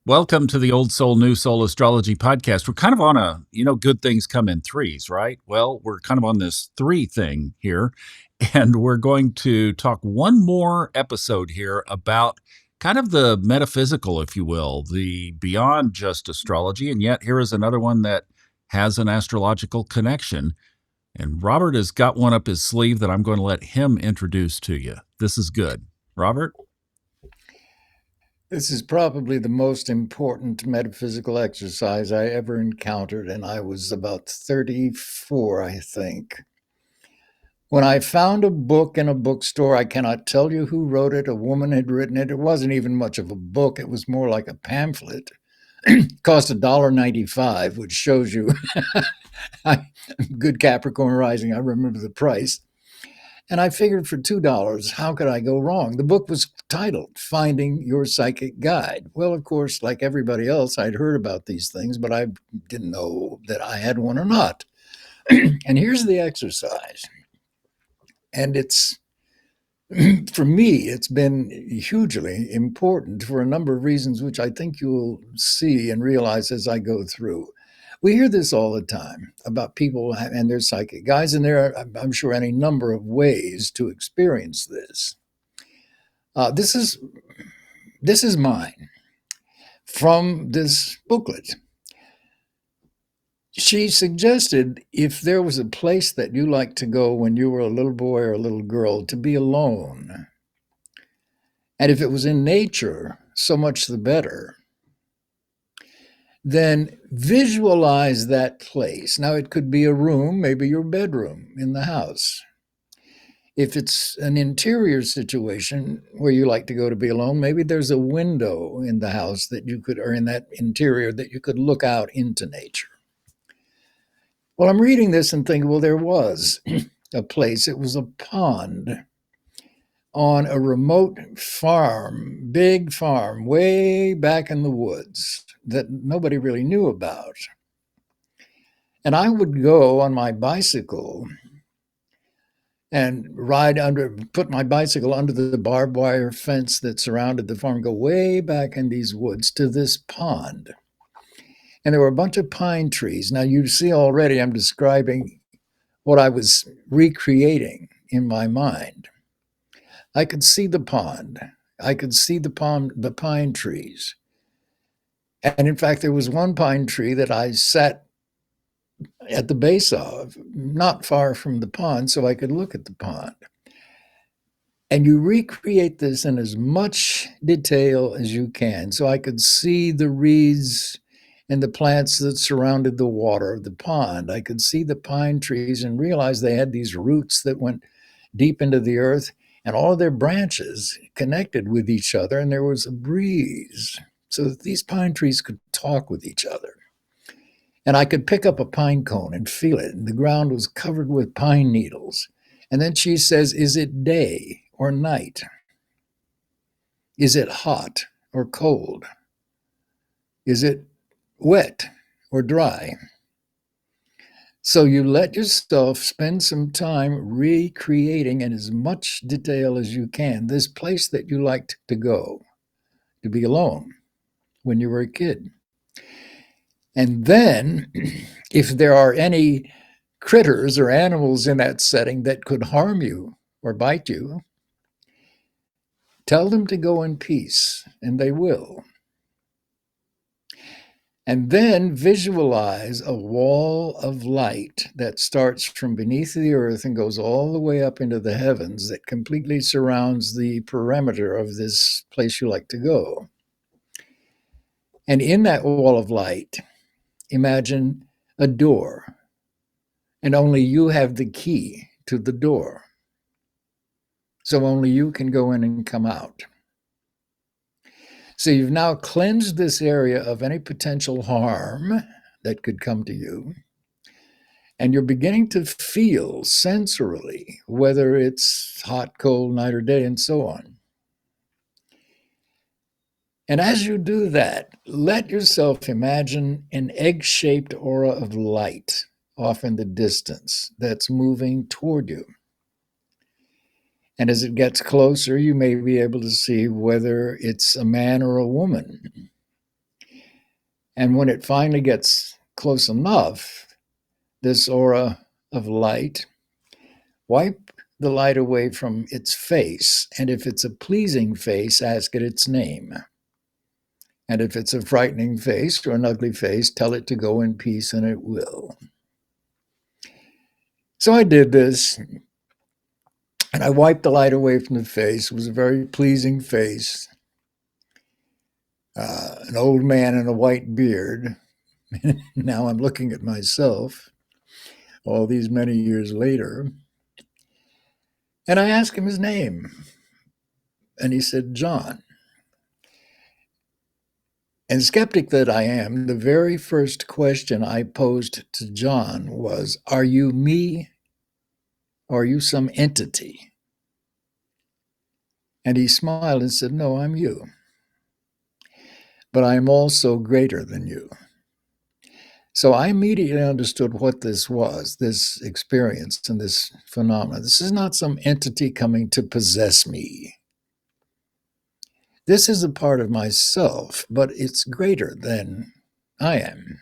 Welcome to the Old Soul, New Soul Astrology podcast. We're kind of on good things come in threes, right? Well, we're kind of on this three thing here, and we're going to talk one more episode here about kind of the metaphysical, if you will, the beyond just astrology. And yet, here is another one that has an astrological connection. And Robert has got one up his sleeve that I'm going to let him introduce to you. This is good. Robert? This is probably the most important metaphysical exercise I ever encountered, and I was about 34, I think. When I found a book in a bookstore, I cannot tell you who wrote it. A woman had written it. It wasn't even much of a book, it was more like a pamphlet. It cost $1.95, which shows you good Capricorn rising. I remember the price. And I figured for $2, how could I go wrong? The book was titled Finding Your Psychic Guide. Well, of course, like everybody else, I'd heard about these things, but I didn't know that I had one or not. And here's the exercise. And for me, it's been hugely important for a number of reasons, which I think you'll see and realize as I go through. We hear this all the time about people and their psychic guides, and there are, I'm sure, any number of ways to experience this. This is mine from this booklet. She suggested if there was a place that you liked to go when you were a little boy or a little girl, to be alone. And if it was in nature, so much the better. Then visualize that place. Now, it could be a room, maybe your bedroom in the house. If it's an interior situation where you like to go to be alone, maybe there's a window in the house that you could, or in that interior, that you could look out into nature. Well, I'm reading this and thinking, well, there was a place. It was a pond on a remote farm, big farm, way back in the woods that nobody really knew about. And I would go on my bicycle and put my bicycle under the barbed wire fence that surrounded the farm, go way back in these woods to this pond. And there were a bunch of pine trees. Now, you see already I'm describing what I was recreating in my mind. I could see the pond. I could see the pine trees. And in fact, there was one pine tree that I sat at the base of, not far from the pond, so I could look at the pond. And you recreate this in as much detail as you can. So I could see the reeds and the plants that surrounded the water of the pond. I could see the pine trees and realize they had these roots that went deep into the earth, and all of their branches connected with each other, and there was a breeze so that these pine trees could talk with each other. And I could pick up a pine cone and feel it, and the ground was covered with pine needles. And then she says, is it day or night? Is it hot or cold? Is it wet or dry? So you let yourself spend some time recreating in as much detail as you can this place that you liked to go, to be alone when you were a kid. And then, if there are any critters or animals in that setting that could harm you or bite you, tell them to go in peace, and they will. And then visualize a wall of light that starts from beneath the earth and goes all the way up into the heavens that completely surrounds the perimeter of this place you like to go. And in that wall of light, imagine a door, and only you have the key to the door. So only you can go in and come out. So you've now cleansed this area of any potential harm that could come to you. And you're beginning to feel sensorily, whether it's hot, cold, night, or day, and so on. And as you do that, let yourself imagine an egg-shaped aura of light off in the distance that's moving toward you. And as it gets closer, you may be able to see whether it's a man or a woman. And when it finally gets close enough, this aura of light, wipe the light away from its face. And if it's a pleasing face, ask it its name. And if it's a frightening face or an ugly face, tell it to go in peace and it will. So I did this and I wiped the light away from the face. It was a very pleasing face. An old man in a white beard. Now I'm looking at myself all these many years later. And I asked him his name. And he said, John. And skeptic that I am, the very first question I posed to John was, are you me or are you some entity? And he smiled and said, no, I'm you. But I am also greater than you. So I immediately understood what this was, this experience and this phenomenon. This is not some entity coming to possess me. This is a part of myself, but it's greater than I am.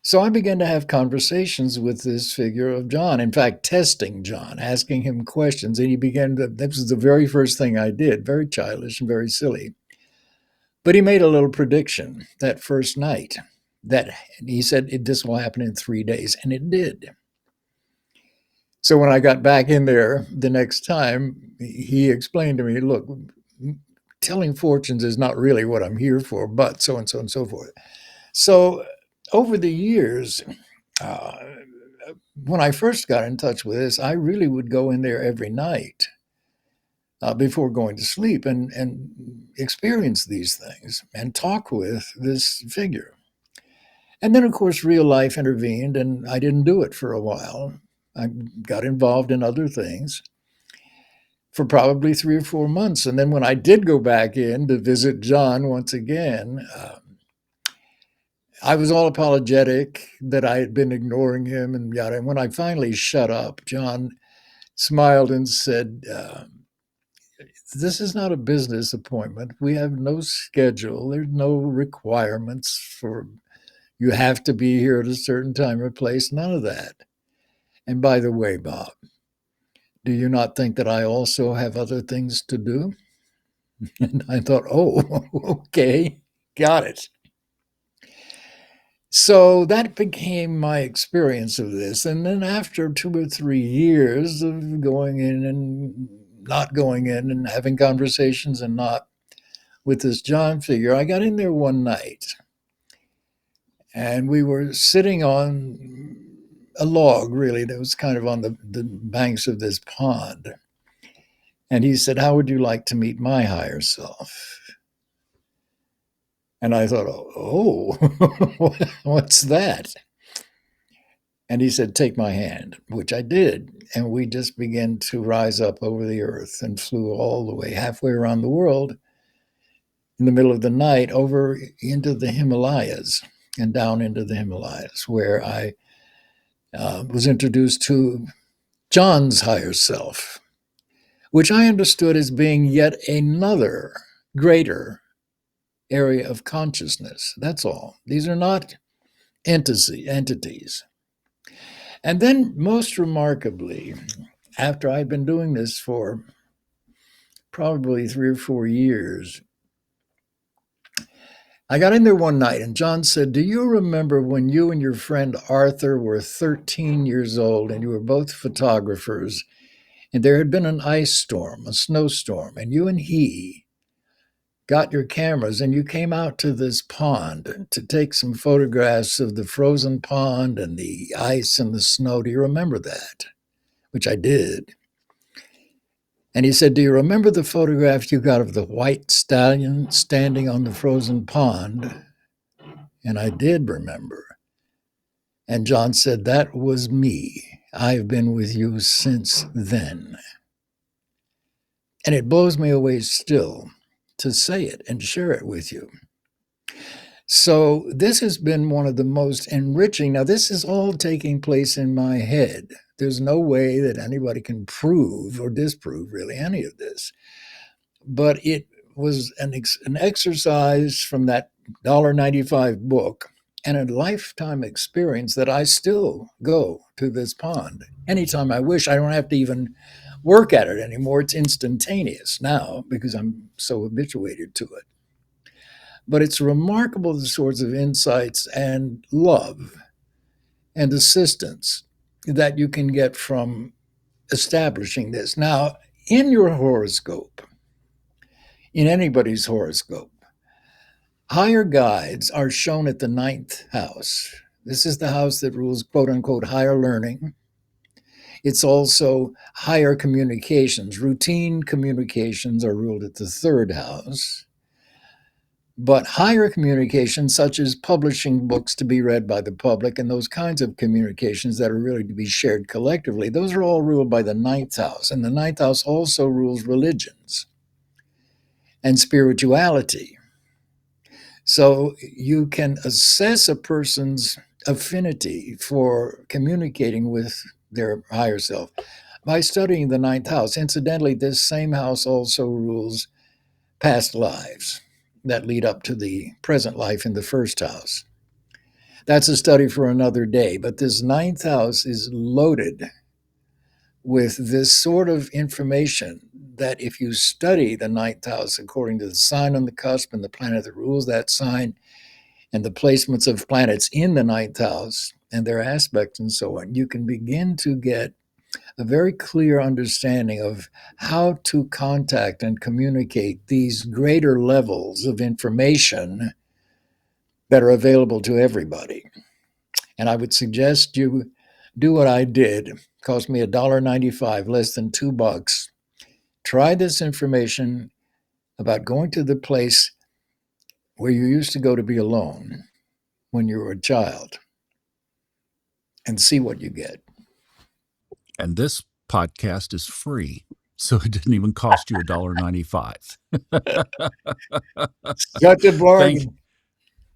So I began to have conversations with this figure of John, in fact, testing John, asking him questions. And he began to, this was the very first thing I did, very childish and very silly. But he made a little prediction that first night that he said, this will happen in 3 days. And it did. So when I got back in there the next time, he explained to me, look, telling fortunes is not really what I'm here for, but so and so and so forth. So over the years, uh, when I first got in touch with this, I really would go in there every night before going to sleep and experience these things and talk with this figure. And then, of course, real life intervened, and I didn't do it for a while. I got involved in other things for probably 3 or 4 months. And then when I did go back in to visit John once again, I was all apologetic that I had been ignoring him and yada. And when I finally shut up, John smiled and said, this is not a business appointment. We have no schedule. There's no requirements for you have to be here at a certain time or place. None of that. And by the way, Bob, do you not think that I also have other things to do? And I thought, oh, okay, got it. So that became my experience of this. And then after 2 or 3 years of going in and not going in and having conversations and not with this John figure, I got in there one night and we were sitting on a log, really, that was kind of on the banks of this pond. And he said, how would you like to meet my higher self? And I thought, oh, what's that? And he said, take my hand, which I did. And we just began to rise up over the earth and flew all the way halfway around the world in the middle of the night over into the Himalayas and down into the Himalayas, where I was introduced to John's higher self, which I understood as being yet another greater area of consciousness. That's all. These are not entities. And then, most remarkably, after I'd been doing this for probably 3 or 4 years, I got in there one night and John said, do you remember when you and your friend Arthur were 13 years old and you were both photographers and there had been an ice storm, a snowstorm, and you and he got your cameras and you came out to this pond to take some photographs of the frozen pond and the ice and the snow? Do you remember that? Which I did. And he said, do you remember the photograph you got of the white stallion standing on the frozen pond? And I did remember. And John said, that was me. I've been with you since then. And it blows me away still to say it and share it with you. So this has been one of the most enriching. Now, this is all taking place in my head. There's no way that anybody can prove or disprove really any of this. But it was an exercise from that $1.95 book and a lifetime experience that I still go to this pond anytime I wish. I don't have to even work at it anymore. It's instantaneous now because I'm so habituated to it. But it's remarkable the sorts of insights and love and assistance that you can get from establishing this. Now, in your horoscope, in anybody's horoscope, higher guides are shown at the ninth house. This is the house that rules, quote unquote, higher learning. It's also higher communications. Routine communications are ruled at the third house. But higher communications, such as publishing books to be read by the public and those kinds of communications that are really to be shared collectively, those are all ruled by the ninth house. And the ninth house also rules religions and spirituality. So you can assess a person's affinity for communicating with their higher self by studying the ninth house. Incidentally, this same house also rules past lives that lead up to the present life in the first house. That's a study for another day, but this ninth house is loaded with this sort of information that if you study the ninth house according to the sign on the cusp and the planet that rules that sign and the placements of planets in the ninth house and their aspects and so on, you can begin to get a very clear understanding of how to contact and communicate these greater levels of information that are available to everybody. And I would suggest you do what I did. It cost me $1.95, less than $2. Try this information about going to the place where you used to go to be alone when you were a child and see what you get. And this podcast is free. So it didn't even cost you $1.95. Such a Thank bargain.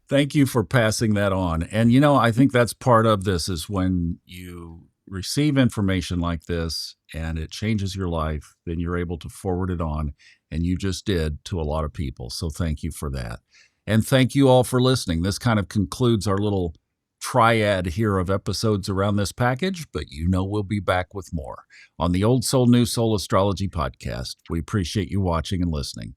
Thank you for passing that on. And I think that's part of this is when you receive information like this and it changes your life, then you're able to forward it on, and you just did to a lot of people. So thank you for that. And thank you all for listening. This kind of concludes our little triad here of episodes around this package, but we'll be back with more on the Old Soul, New Soul Astrology podcast. We appreciate you watching and listening.